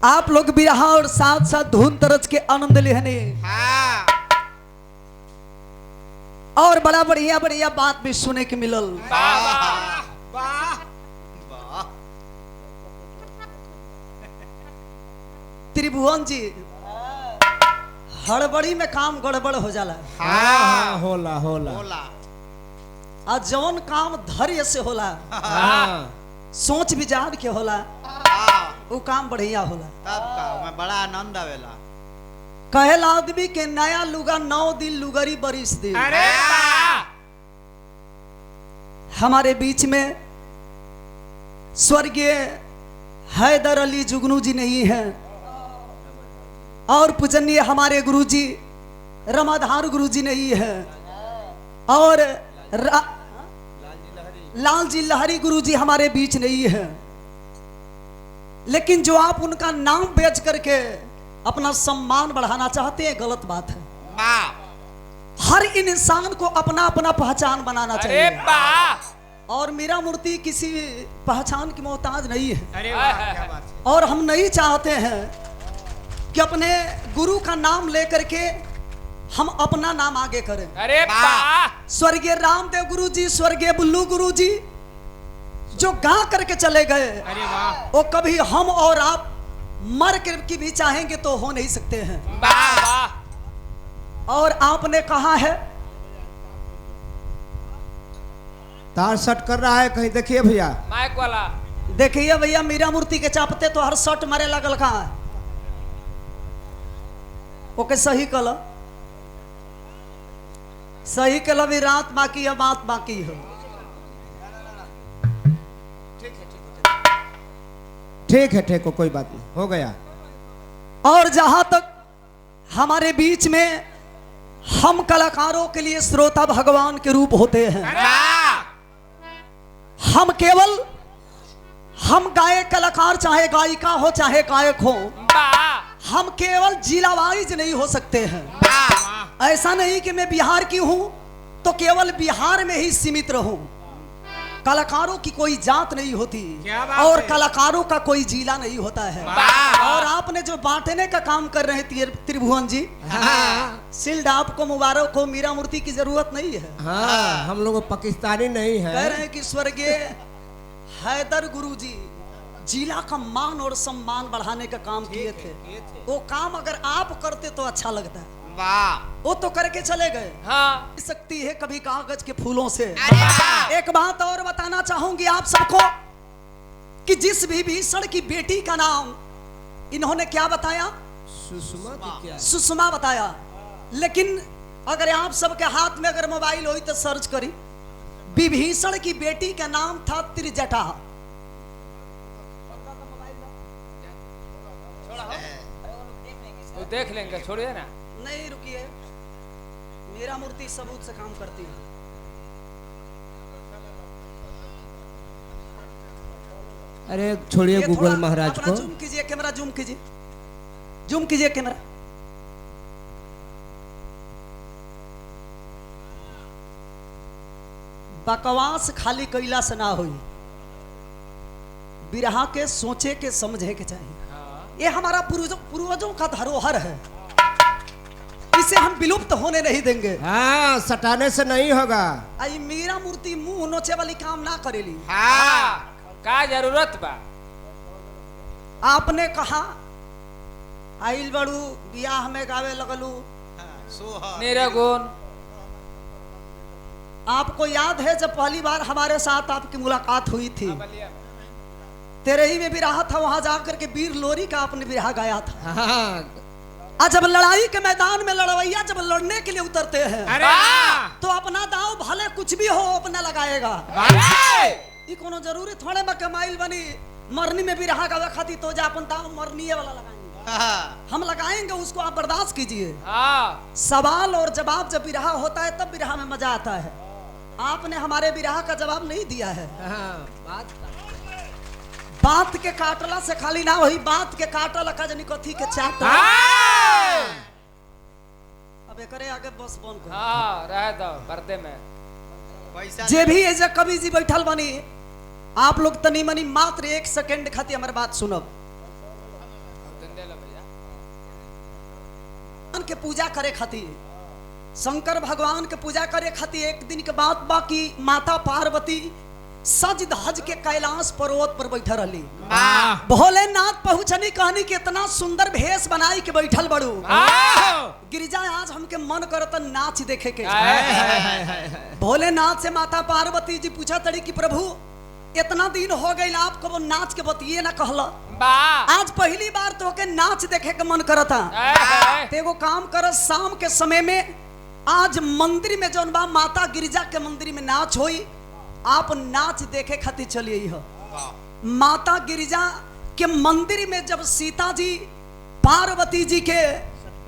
आप लोग बिरहा और साथ साथ धुन तरज के आनंद लेने और बड़ा बढ़िया बढ़िया बात भी सुने के मिलल। त्रिभुवन जी हड़बड़ी में काम गड़बड़ हो जाला। हाँ होला होला आ जौन काम धैर्य से होला, सोच विचार के होला, वो काम बढ़िया होला। तब का मैं बड़ा आनंद आवेला। कहेला आदमी के नया लुगा 9 दिन लुगरी बरिस दिन। अरे हमारे बीच में स्वर्गीय हैदर अली जुगनू जी नहीं है और पूजनीय हमारे गुरुजी रमाधार गुरुजी नहीं है और लाल जी लहरी गुरुजी हमारे बीच नहीं है, लेकिन जो आप उनका नाम बेच करके अपना सम्मान बढ़ाना चाहते हैं, गलत बात है। हर इंसान को अपना अपना पहचान बनाना चाहिए और मीरा मूर्ति किसी पहचान की मोहताज नहीं है। अरे वाह क्या बात है। और हम नहीं चाहते हैं कि अपने गुरु का नाम लेकर के हम अपना नाम आगे करें। अरे वाह स्वर्गीय रामदेव गुरु जी, स्वर्गीय बुल्लू गुरु जी जो गा करके चले गए, अरे वाह वो कभी हम और आप मर कर की भी चाहेंगे तो हो नहीं सकते हैं। वाह और आपने कहा है तार सट कर रहा है, कहीं देखिए भैया। माइक वाला देखिए भैया, मीरा मूर्ति के चापते तो हर शॉट मारे लगल कहा है। ओके सही कल, सही कल, भी रात बाकी है, बात बाकी है। ठीक है ठीक है, कोई बात नहीं, हो गया। और जहां तक हमारे बीच में हम कलाकारों के लिए श्रोता भगवान के रूप होते हैं। हम केवल हम गायक कलाकार, चाहे गायिका हो चाहे गायक हो, हम केवल जिला वाइज नहीं हो सकते हैं। ऐसा नहीं कि मैं बिहार की हूं तो केवल बिहार में ही सीमित रहूं। कलाकारों की कोई जात नहीं होती और कलाकारों का कोई जिला नहीं होता है। और आपने जो बांटने का काम कर रहे हैं त्रिभुवन जी, सिल्ड आपको मुबारक हो, मीरा मूर्ति की जरूरत नहीं है। हाँ, हम लोग पाकिस्तानी नहीं है। कह रहे हैं कि स्वर्गीय हैदर गुरु जी जिला का मान और सम्मान बढ़ाने का काम किए थे। वो काम अगर आप करते तो अच्छा लगता है। वो तो करके चले गए। हाँ सकती है कभी कागज के फूलों से। एक बात और बताना चाहूंगी आप सबको कि जिस भी भीषण की बेटी का नाम इन्होंने क्या बताया, सुषमा की क्या? सुषमा बताया। लेकिन अगर आप सबके हाथ में अगर मोबाइल हो तो सर्च करी, विभीषण की बेटी का नाम था त्रिजटा। वो देख लेंगे, छोड़िए ना। नहीं रुकिए, मीरा मूर्ति सबूत से काम करती है। अरे छोड़िए ये गूगल थोड़ा महाराज अपना को। जूम कीजिए, कैमरा जूम कीजिए, जूम कीजिए कैमरा। बकवास खाली कैला से ना हुई, बिरहा के सोचे के समझे के चाहिए। ये हमारा पूर्वजों का धरोहर है, इसे हम विलुप्त होने नहीं देंगे। हाँ, सटाने से नहीं होगा। आई मीरा मूर्ति मुंह नोचे वाली काम ना करेली। का जरूरत बा? आपने कहा आइल बड़ू बियाह में गावे लगलू निरगुण। आपको याद है जब पहली बार हमारे साथ आपकी मुलाकात हुई थी, तेरे ही में बिरहा था, वहां जाकर के वीर लोरी का आपने बिरहा गाया था। हाँ। और जब लड़ाई के मैदान में लड़वैया जब लड़ने के लिए उतरते हैं, अरे तो अपना दाव भले कुछ भी हो अपना लगाएगा। ये कोनो जरूरी थोड़े में कमाइल बनी मरनी में बिरहा गावे खाती तो जा अपन दाव मरनी वाला लगाएंगे। हम लगाएंगे, उसको आप बर्दाश्त कीजिए। सवाल और जवाब जब बिरहा होता है तब बिरहा में मजा आता है। आपने हमारे बिरहा का जवाब नहीं दिया है। बात के काटला से खाली ना वही बात के काटल का जनी कथी के चाटल। अब एकरे आगे बस बन को। हाँ रह दो पर्दे में। पैसा जे भी एजा कवि जी बैठल बनी, आप लोग तनी मनी मात्र 1 सेकंड खातिर हमारे बात सुनब। के पूजा करे खातिर, शंकर भगवान के पूजा करे खातिर एक दिन के बाद बाकी माता पार्वती सज धज के कैलाश पर्वत पर बैठल रही। भोलेनाथ पहुंचनी कहनी कि इतना सुंदर भेष बनाई के बैठल बड़ू गिरिजा, आज हमके मन करता नाच देखे के। भोलेनाथ से माता पार्वती जी पूछा तड़ी कि प्रभु इतना दिन हो गई आपको वो नाच के बतिए ना कहला, आज पहली बार तो के नाच देखे के मन करता। एगो काम कर, शाम के समय में आज मंदिर में जौन बा माता गिरिजा के मंदिर में नाच होई, आप नाच देखे खातिर चलिए। माता गिरिजा के मंदिर में जब सीता जी पार्वती जी के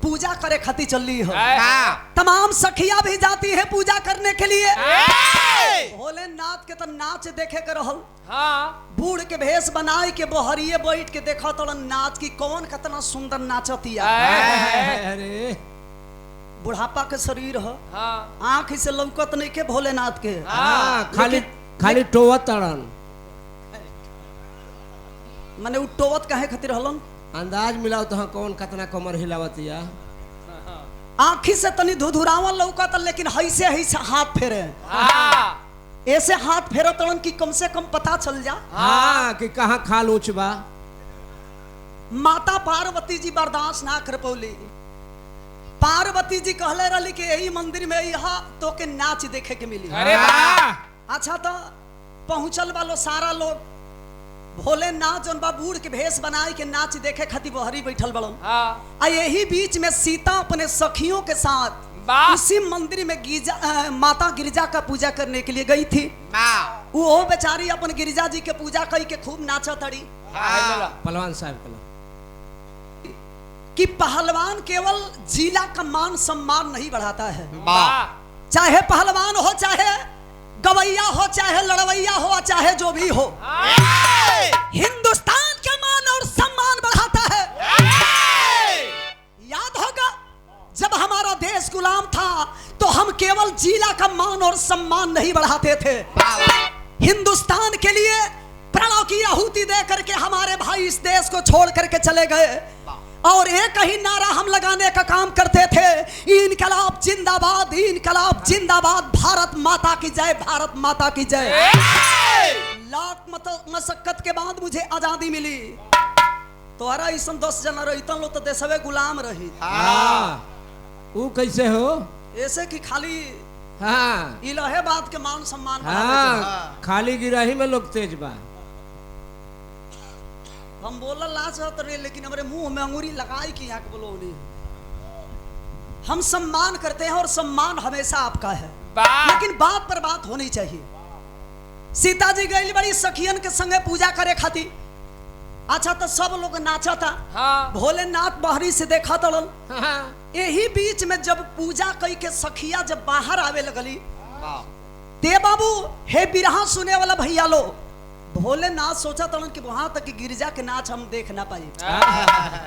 पूजा करे खातिर चली हो, तमाम सखिया भी जाती है पूजा करने के लिए। भोलेनाथ के तो नाच देखे के रहल, बूढ़ के भेष बनाए के बहरिए बैठ के देखा तो नाच की कौन कितना सुंदर नाचतिया। अरे बुढ़ापा के शरीर हो, आंख से लौकत नहीं के भोलेनाथ के। खाली खाली टोवत तड़न, माने उटोवत काहे खातिर हलन, अंदाज मिलाओ तो कौन कितना कमर हिलावतिया। आंखी से तनी धुधुरावन लौकत, लेकिन हैसे हैसे हाथ फेरे, ऐसे हाथ फेरो तड़न की कम से कम पता चल जा कि कहाँ खाल ऊंच बा। माता पार्वती जी बर्दाश्त ना कर पौली। पार्वती जी कहले रही कि यही मंदिर में यहाँ तो के नाच देखे के मिली। अच्छा तो पहुंचल वालो सारा लोग, भोलेनाथ जौन बा बूढ़ के भेष बनाई के नाच देखे खातिर बहरी बैठल बड़न। आ यही बीच में सीता अपने सखियों के साथ उसी मंदिर में माता गिरिजा का पूजा करने के लिए गई थी। वो बेचारी अपन गिरिजा जी के पूजा कई के खूब नाचा तड़ी। पहलवान साहब कि पहलवान केवल जिला का मान सम्मान नहीं बढ़ाता है, चाहे पहलवान हो, चाहे गवैया हो, चाहे लड़वैया हो, चाहे जो भी हो, हिंदुस्तान के मान और सम्मान बढ़ाता है। याद होगा जब हमारा देश गुलाम था तो हम केवल जिला का मान और सम्मान नहीं बढ़ाते थे, हिंदुस्तान के लिए प्राणों की आहुति दे करके हमारे भाई इस देश को छोड़ करके चले गए और एक ही नारा हम लगाने का काम करते थे, इनकलाब जिंदाबाद, इनकलाब जिंदाबाद, भारत माता की जय, भारत माता की जय। लाख मशक्कत के बाद मुझे आजादी मिली। तोहरा ऐसा 10 जना रहीतन लो तो देशवे गुलाम रही। वो कैसे हो, ऐसे कि खाली हाँ इलाहाबाद के मान सम्मान खाली गिराही में लोग तेज बा। हम बोला लाज रहे, लेकिन हमारे मुंह में अंगूरी लगाई कि यहाँ के बोलो नहीं। हम सम्मान करते हैं और सम्मान हमेशा आपका है, लेकिन बात पर बात होनी चाहिए। सीता जी गई बड़ी सखियन के संगे पूजा करे खातिर। अच्छा तो सब लोग नाचा था। भोलेनाथ बाहरी से देखा तड़ल। यही बीच में जब पूजा कई के सखिया जब बाहर आवे लगली, ते बाबू हे बिरहा सुने वाला भैया लो, भोलेनाथ सोचा तड़न कि वहां तक गिरिजा के नाच हम देख ना पाई।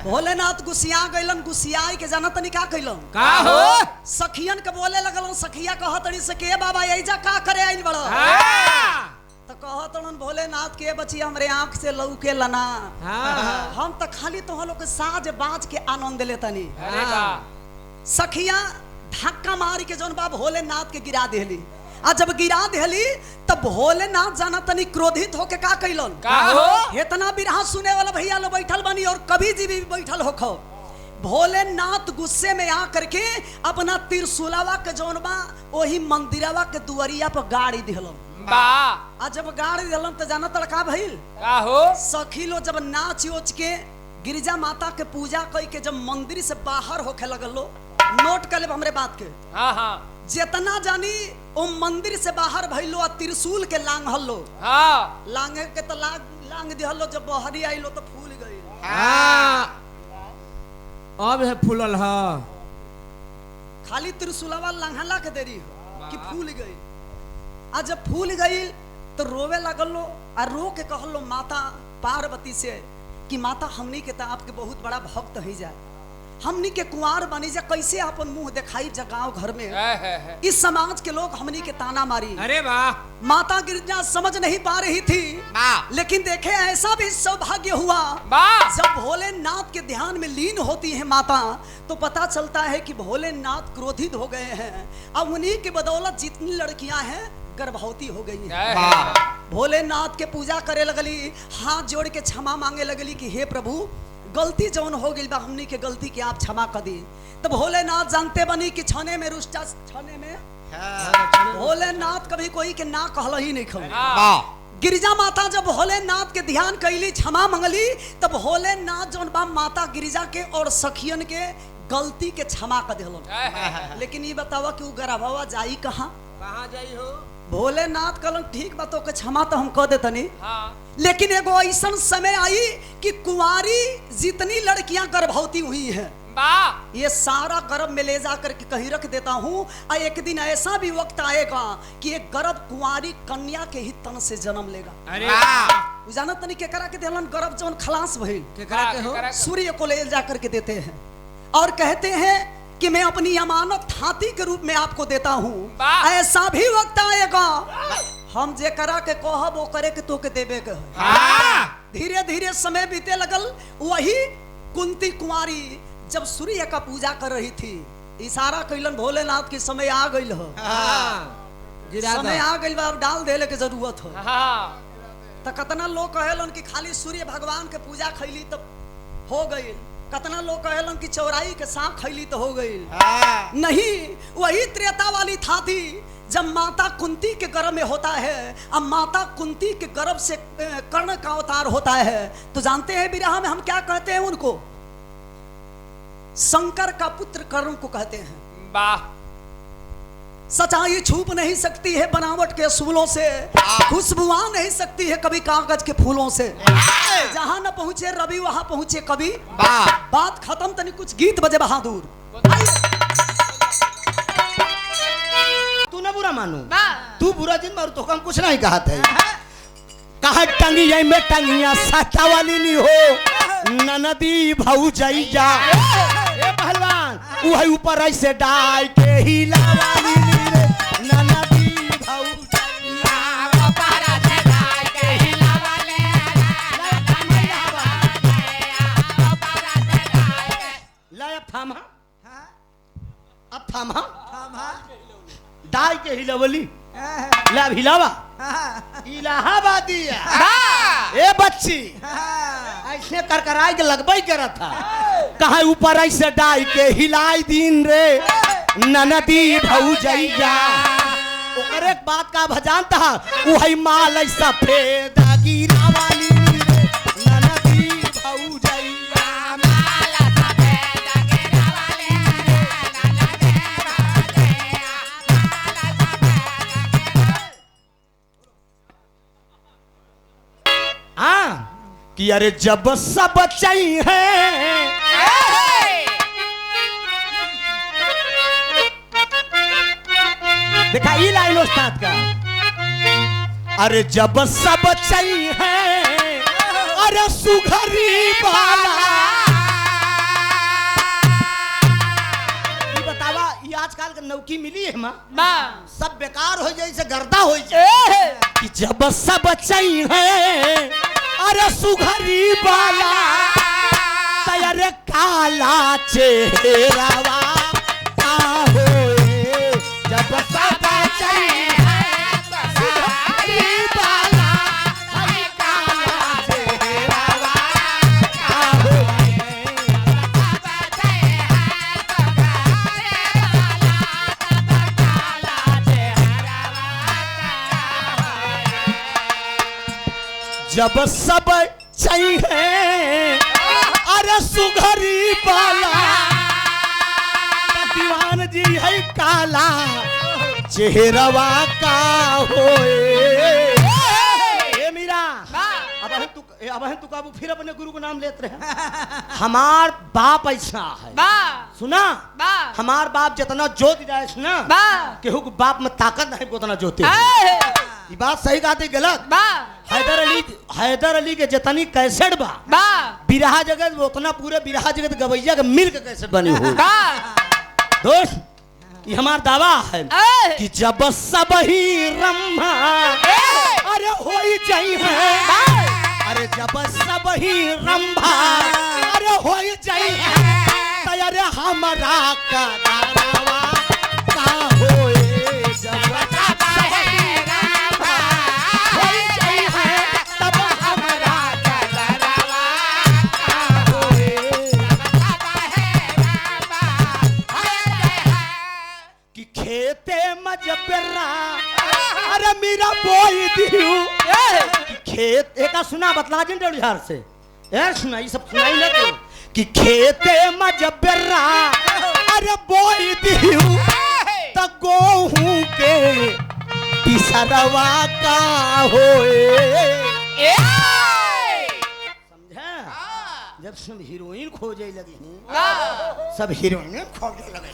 भोलेनाथ गुस्सिया गइलन, गुस्सिया के जाना तनी का कइलन, का हो सखियन के बोले लगलन। सखिया कहत तड़ी से के बाबा एजा का करे आइल बड़ा, तो कहत तड़न भोलेनाथ के बच्ची हमरे आंख से लौके लना, हम तो खाली तो लोग के साज बाज के आनंद लेतनी। सखिया धक्का मार के जौन बा भोलेनाथ के गिरा देली। आ जब गिरा देली तब भोलेनाथ जाना तनी क्रोधित होके का कइलन, इतना बिरहा सुने वाला भैया लो बैठल बनी और कभी जी भी बैठल होखो। भोलेनाथ गुस्से में आ करके अपना त्रिशूलवा के जौन बा वही मंदिरवा के दुआरिया पर गाड़ी दिहलन। आ जब गाड़ी दिहलन तो जाना तड़का भइल का हो, सखी लो जब नाच ओच के गिरिजा माता के पूजा कई के जब मंदिर से बाहर होके लगल लो, नोट कर ले हमरे बात के। जितना जानी ओ मंदिर से बाहर भइलो आ त्रिशूल के लांग हल्लो, लांगे के तो लांग दिहलो, जब बहरी आइलो तो फूल गई। अब है फूलल ह, खाली त्रिशूलवा लांघला के देरी हो कि फूल गई। आ जब फूल गई तो रोवे लगल लो, आ रो के कहलो माता पार्वती से कि माता हमनी के तो आपके बहुत बड़ा भक्त ही जाए, हमनी के कुंवार बनी जा कैसे अपन मुंह दिखाई जगाओ घर में। है। इस समाज के लोग हमनी के ताना मारी। अरे वाह, माता गिरजा समझ नहीं पा रही थी, लेकिन देखे ऐसा भी सौभाग्य हुआ जब भोलेनाथ के ध्यान में लीन होती है माता, तो पता चलता है कि भोलेनाथ क्रोधित हो गए हैं। अब उन्हीं की बदौलत जितनी लड़कियां हैं गर्भवती हो गई हैं। भोलेनाथ के पूजा करे लगली, हाथ जोड़ के क्षमा मांगे लगली कि हे प्रभु, गलती जौन हो गई बा हमनी के गलती के आप क्षमा कर दी। तो भोलेनाथ जानते बनी कि छने में रुष्टा छने में भोलेनाथ कभी कोई के ना कहल ही नहीं खल। गिरिजा माता जब भोलेनाथ के ध्यान कैली, क्षमा मंगली, तब भोलेनाथ जौन बा माता गिरिजा के और सखियन के गलती के क्षमा कर दिलन। लेकिन ये बतावा कि वो गर्भवा जाई कहाँ जाई हो? भोलेनाथ कहलन ठीक बातों के क्षमा तो हम कह देतनी, लेकिन एगो ऐसा समय आई कि कुंवारी जितनी लड़कियां गर्भवती हुई हैं ये सारा गर्भ में ले जा करके कहीं रख देता हूँ। और एक दिन ऐसा भी वक्त आएगा कि एक गर्भ कुंवारी कन्या के ही तन से जन्म लेगा। अरे जानत नहीं केकरा के देलन गर्भ जौन खलास भइल केकरा के हो? सूर्य को ले जा करके देते हैं और कहते हैं कि मैं अपनी अमानत हाथी के रूप में आपको देता हूँ। ऐसा भी वक्त आएगा हम जे करा के कहब वो करे के तो के देवे के। धीरे धीरे समय बीते लगल। वही कुंती कुंवारी जब सूर्य का पूजा कर रही थी, इशारा कैलन भोलेनाथ के समय आ गई हो, समय आ गई बा, अब डाल देले के जरूरत हो। तो कितना लोग कहेलन कि खाली सूर्य भगवान के पूजा खैली तब हो गई, कितना लोग कहेलन कि चौराई के सांप खैली तो हो गई। नहीं, वही त्रेता वाली था थी जब माता कुंती के गर्भ में होता है। अब माता कुंती के गर्भ से कर्ण का अवतार होता है। तो जानते हैं विरह में हम क्या कहते हैं उनको? शंकर का पुत्र कर्ण को कहते हैं। सच्चाई छुप नहीं सकती है बनावट के असूलों से, खुशबू आ नहीं सकती है कभी कागज के फूलों से। जहां न पहुंचे रवि वहां पहुंचे कवि। बात खत्म तनी कुछ गीत बजे बहादुर। तू ना बुरा मानू, तू बुरा जिन मारू तो हम कुछ नहीं कहा था। कहा टंगिया में टंगिया साटा वाली नहीं हो, ननदी भौजैया ए पहलवान वही ऊपर ऐसे डाल के हिला वाली नहीं रे, ननदी भौजैया ऊपर ऐसे डाल के हिला वाली ला थामा अब थामा डाल के हिलावली ला हिलावा इलाहाबादी ए बच्ची ऐसे करकराई के लगबई करा था। कहा ऊपर ऐसे डाल के हिलाई दिन रे ननदी भौजैया। ओकर एक बात का भजान था, वही माल ऐसा फेदा गिरा वाली रे ननदी भौजैया। माल ऐसा फेदा गिरा वाली रे ननदी भौजैया। हाँ कि अरे जब सब चाहिए देखा ये लाइन उस्ताद का। अरे जब सब चाहिए अरे सुघरी वाला। ये बतावा ये आजकल का नौकी मिली है माँ सब बेकार हो जाए से गर्दा हो जाए। कि जब सब चाहिए अरे सुघरी वाला तैयार काला चेहरावा का होए। जब सब चाहिए सुघरी वाला अरे काला चेहरावा का होए। जब चाहिए सुघरी वाला काला चेहरावा जब सब चाहिए अरे सुघरी वाला दीवान जी है काला चेहरवा का होए। मीरा अब तू काबू फिर अपने गुरु को नाम लेते रहे। हमार बाप ऐसा है सुना, हमार बाप जितना जोत जाए सुना केहू के बाप में ताकत नहीं उतना जोते। ये बात सही कहते गलत। हैदर अली के जितनी कैसेट बा बिरहा जगत वो उतना पूरे बिरहा जगत गवैया के मिल के कैसेट बनी हो दोस्त ये हमार दावा है कि जब सब ही रम्भा अरे हो जाई है अरे जब सब ही रंभा अरे हो जाई है तैयार हमारा का दावा का होए जब सब ही रंभा हो जाई है तब हमारा का दावा का होए जब सब ही रंभा हो जाई है कि खेते मजबरा अरे मेरा बोई दियो खेत एक सुना बतला जिन बिहार से यार सुना ये सब सुनाई ना तो कि खेते मजबरा अरे बोई दियो त गोहूं के पिसरवा का होए समझा जब सब हीरोइन खोजे लगी सब हीरोइन खोजे लगे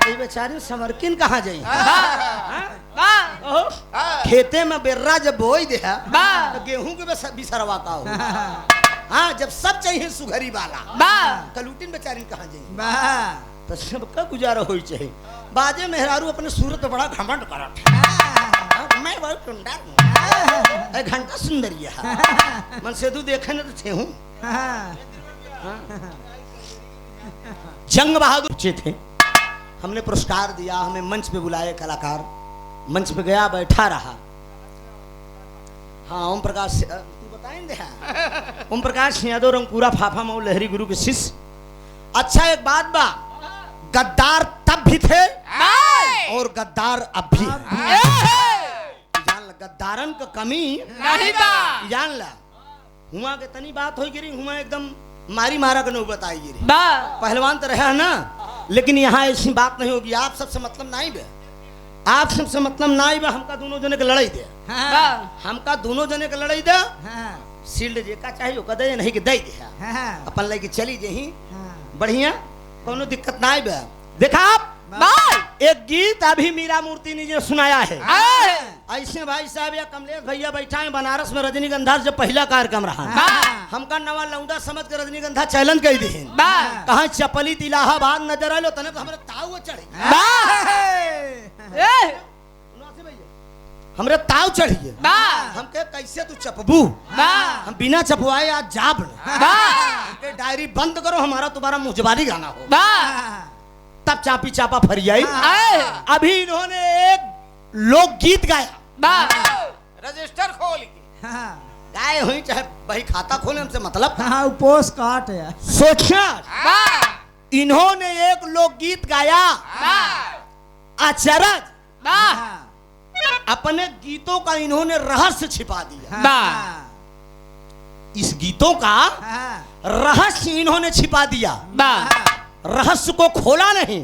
ये बेचारी समरकिन कहाँ जाई खेते में बेर्रा जब बोई दे तो गेहूं के बिसरवा का हो हाँ जब सब चाहिए सुघरी वाला कलूटिन बेचारी कहाँ जाई तो सबका गुजारा हो चाहिए बाजे मेहरारू अपने सूरत बड़ा घमंड करत मैं बहुत सुंदर हूँ एक घंटा सुंदरिया मन से तू देखे न तो थे हूँ जंग बहादुर चे थे हमने पुरस्कार दिया हमें मंच पे बुलाए कलाकार मंच पे गया बैठा रहा हाँ ओम प्रकाश तू बताएं दे ओम प्रकाश यादव रंगपूरा फाफा मऊ लहरी गुरु के शिष्य अच्छा एक बात बा गद्दार तब भी थे और गद्दार अब भी जान ला गद्दारन का कमी नहीं बा जान ला हुआ के तनी बात हो गिरी हुआ एकदम मारी मारा के नौबत आई गिरी पहलवान तो रहा ना लेकिन यहाँ ऐसी बात नहीं होगी आप सबसे मतलब नहीं बे आप सबसे मतलब नहीं बे हमका दोनों जने के लड़ाई दे हमका दोनों जने के लड़ाई दे शील्ड जे का चाहिए ओका दे नहीं कि दे दे अपन लेके चली जही बढ़िया कोनो दिक्कत नहीं बे देखा आप एक गीत अभी मीरा मूर्ति ने सुनाया है ऐसे भाई साहब या कमलेश भैया बैठा है बनारस में रजनीगंधा जब पहला कार्यक्रम रहा हमका नवा लौंडा समझ के रजनीगंधा चैलेंज कर दी कहा चपली इलाहाबाद नजर आलो तने तो हमारे ताव चढ़े हमरे ताव चढ़िए हम के कैसे तू चपबू हम बिना चपवाए आज जाब डायरी बंद करो हमारा तुम्हारा मुजबारी गाना हो तब चापी चापा फरियाई अभी इन्होंने एक लोकगीत गाया रजिस्टर खोल के गाय हुई चाहे वही खाता खोले हमसे मतलब पोस्ट काट है सोचा इन्होंने एक लोकगीत गाया अचरज अपने गीतों का इन्होंने रहस्य छिपा दिया इस गीतों का रहस्य इन्होंने छिपा दिया रहस्य को खोला नहीं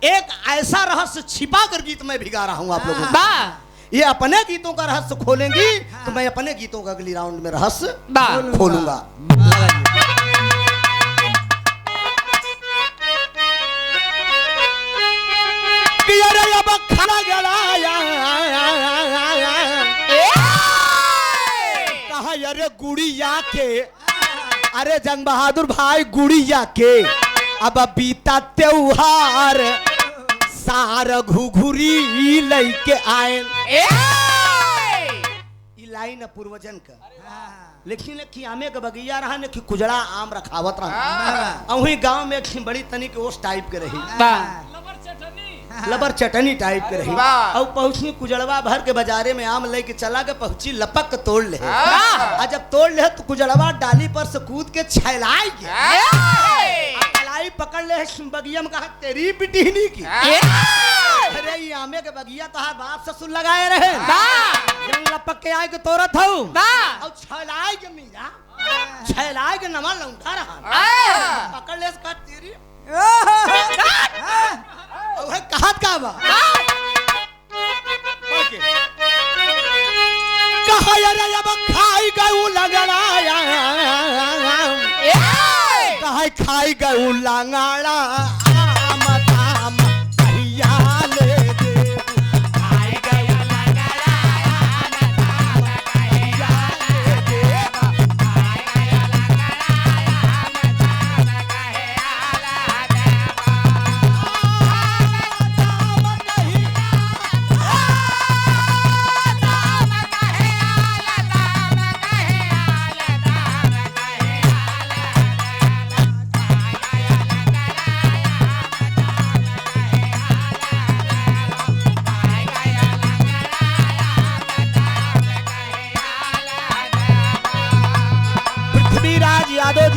एक ऐसा रहस्य छिपा कर गीत में भी गा रहा हूं आप लोगों को ये अपने गीतों का रहस्य खोलेंगी तो मैं अपने गीतों का अगली राउंड में रहस्य खोलूंगा कहा अरे गुड़िया के अरे जंग बहादुर भाई गुड़िया के अब बीता त्योहार सार घुघुरी लैके आए लाइन पूर्वजन का लेकिन खियामे के बगिया रहा ने कुजड़ा आम रखावत रहा वही गांव में एक बड़ी तनी के ओस टाइप के रही लबर चटनी टाइप के रही और पहुंची कुजड़वा भर के बाजारे में आम लेके चला के पहुंची लपक तोड़ ले और जब तोड़ ले तो कुजड़वा डाली पर से कूद के छैलाई पकड़ ले बगिया में कहा तेरी पिटीनी की अरे ये आमे के बगिया तो बाप ससुर लगाए रहे लपक के आए के तोरत हो और छैलाई के मिला छैलाई के नवा लौंडा रहा पकड़ ले इसका तेरी कहा का बा कहा यार अब खाई गऊ लगड़ाया कहा खाई गऊ लंगाड़ा आम ताम कहिया ले दे खाई गऊ लंगाड़ा आम ताम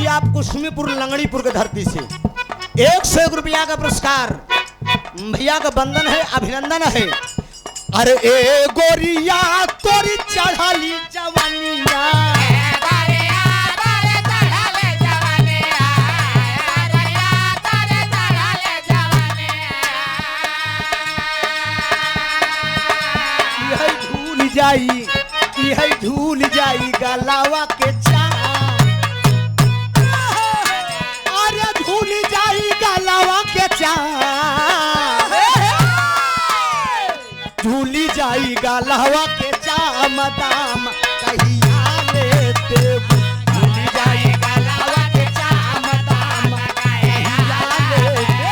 जी आप कुशमीपुर लंगड़ीपुर के धरती से 101 रुपया का पुरस्कार भैया का बंधन है, अभिनंदन है। अरे ए गोरिया तोरी चढ़ाली जवानिया यह झूल जाई गलावा के चाम, अरे झूल जाई गलावा के चाम, झूली जाई गलावा के चाम दाम कहिया लेते झूली जाई गलावा के चाम दाम कहिया लेते।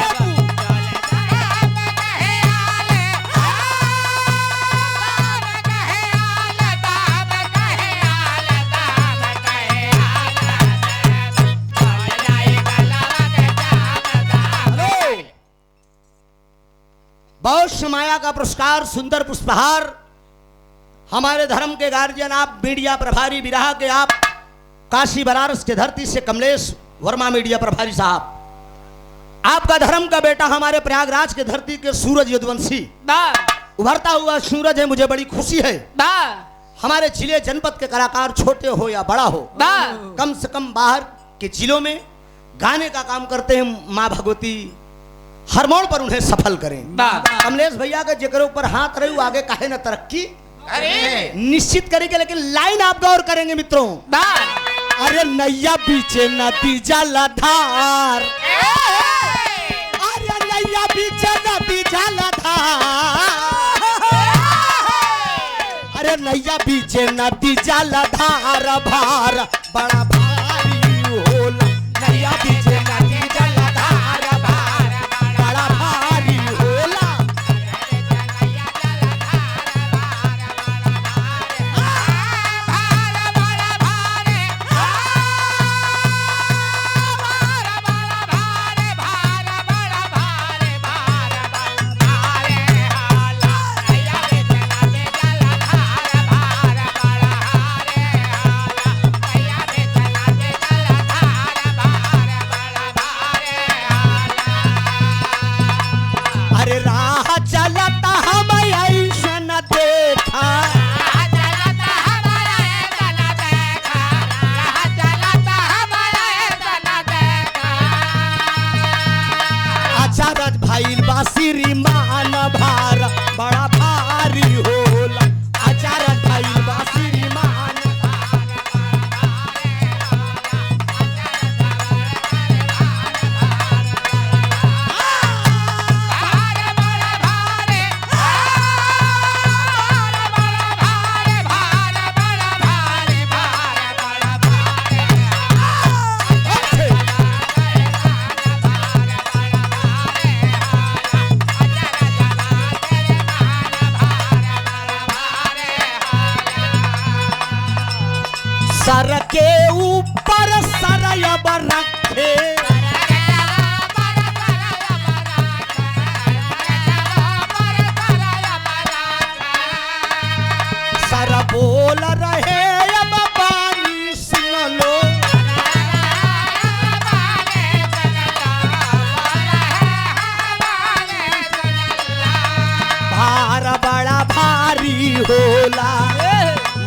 बहुत समाया का पुरस्कार सुंदर पुष्पहार हमारे धर्म के गार्जियन आप मीडिया प्रभारी विराह के आप काशी बनारस के धरती से कमलेश वर्मा मीडिया प्रभारी साहब, आपका धर्म का बेटा हमारे प्रयागराज के धरती के सूरज यदुवंशी उभरता हुआ सूरज है। मुझे बड़ी खुशी है हमारे जिले जनपद के कलाकार छोटे हो या बड़ा हो कम से कम बाहर के जिलों में गाने का काम करते हैं। माँ भगवती हर मोड़ पर उन्हें सफल करें। कमलेश भैया के जिक्र ऊपर हाथ रहे आगे काहे न तरक्की निश्चित करेंगे, लेकिन लाइन आप गौर करेंगे मित्रों। अरे नैया बीचे नदी जलधार, अरे नैया बीचे नदी जलधार, अरे नैया बीचे नदी जलधार भार बड़ा भारी होला, नैया बीचे नदी जलधार भार बड़ा भारी होला। अरे राह चलता हम ऐसन देखा, अचारज भाई बासिरी मान भार बड़ा भारी होला, अचारज भाई बासिरी मान सर के ऊपर सरयब रखे, सर बोल रहे अब पानी सुन लो, भार बड़ा भारी होला,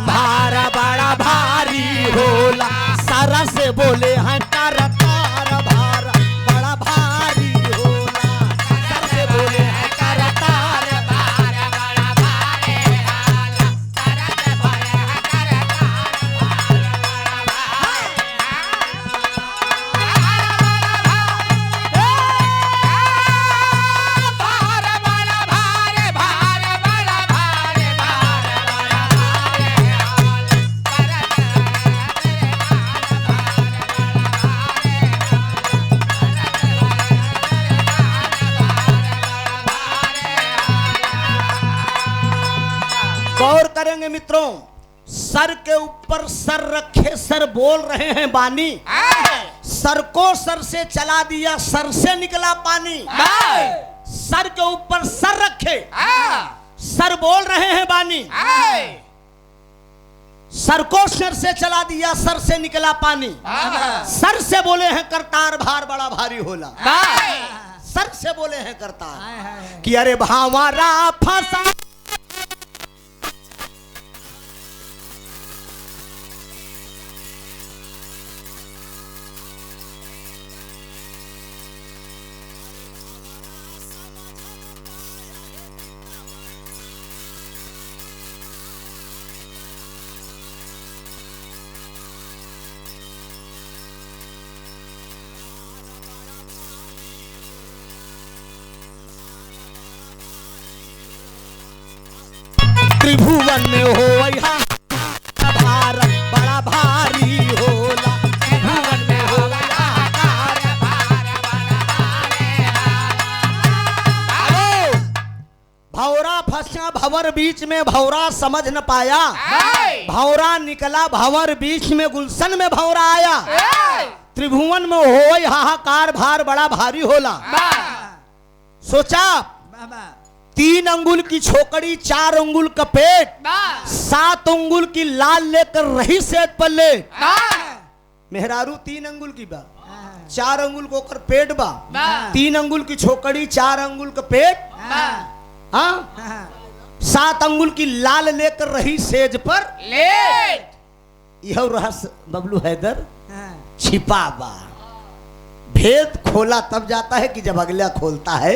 भार बड़ा भारी होला, सारा से बोले हैं तार तार भार बड़ा भारी होला, सारा से बोले हैं तार तार भार बड़ा भारी होला, सारा से बोले हैं तार तार गौर करेंगे मित्रों, सर के ऊपर सर रखे सर बोल रहे हैं बानी, सर को सर से चला दिया सर से निकला पानी, सर के ऊपर सर रखे सर बोल रहे हैं बानी, सर को सर से चला दिया सर से निकला पानी, सर से बोले हैं करतार भार बड़ा भारी होला। सर से बोले हैं करतार कि अरे भावारा फंसा त्रिभुवन में हो भारत बड़ा भारी होला। त्रिभुवन में हो भौरा फंसा भंवर बीच में भौरा समझ न पाया। भौरा निकला भंवर बीच में गुलशन में भौरा आया। त्रिभुवन में हो हाहाकार भार बड़ा भारी होला। सोचा 3 अंगुल की छोकड़ी 4 अंगुल का पेट 7 अंगुल की लाल लेकर रही सेत पल्ले। मेहरारू 3 अंगुल की बा 4 अंगुल को कर पेट बा 3 अंगुल की छोकड़ी 4 अंगुल का पेट हाँ 7 अंगुल की लाल लेकर रही सेज पर यह रहस्य बबलू हैदर छिपा बा। भेद खोला तब जाता है कि जब अगला खोलता है।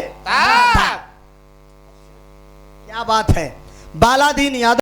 क्या बात है। बालादीन यादव